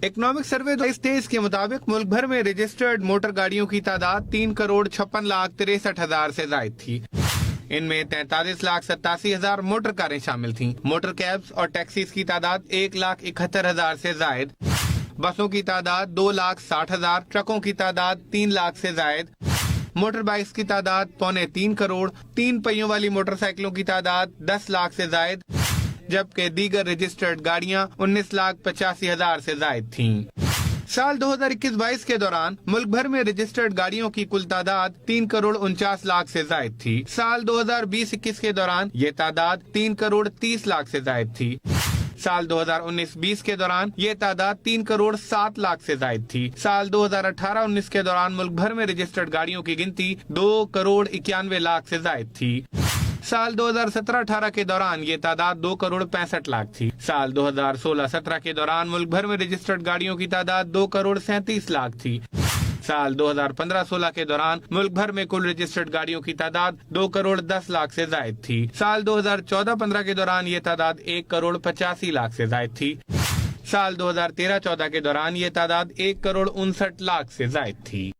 Economic survey 2023 के मुताबिक मुल्क भर में रजिस्टर्ड मोटर गाड़ियों की तादाद 3,56,63,000 से जायद थी। इनमें 43,87,000 मोटर कारें शामिल थीं। मोटर कैब्स और टैक्सीज की तादाद 1,71,000 से जायद, बसों की तादाद 2,60,000, ट्रकों की तादाद 3 लाख से जायद, मोटर बाइक्स की तादाद 2.25 करोड़, 3 पहियों वाली मोटरसाइकिलों की तादाद 10 लाख से जायद, जबकि दीगर रजिस्टर्ड गाड़ियां 19,85,000 से जायद थीं। साल 2021-22 के दौरान मुल्क भर में रजिस्टर्ड गाड़ियों की कुल तादाद 3,49,00,000 से जायद थी। साल 2020-21 के दौरान ये तादाद 3,30,00,000 से जायद थी। साल 2019-20 के दौरान ये तादाद 3,07,00,000 से जायद थी। साल 2018-19 के दौरान मुल्क भर में रजिस्टर्ड गाड़ियों की गिनती 2,91,00,000 से जायद थी। साल 2017-18 के दौरान ये तादाद 2,65,00,000 थी। साल 2016-17 के दौरान मुल्क भर में रजिस्टर्ड गाड़ियों की तादाद 2,37,00,000 थी। साल 2015-16 के दौरान मुल्क भर में कुल रजिस्टर्ड गाड़ियों की तादाद 2,10,00,000 से जायद थी। साल 2014-15 के दौरान ये तादाद 1,85,00,000 से जायद थी। साल 2013-14 के दौरान ये तादाद 1,59,00,000 से जायद थी।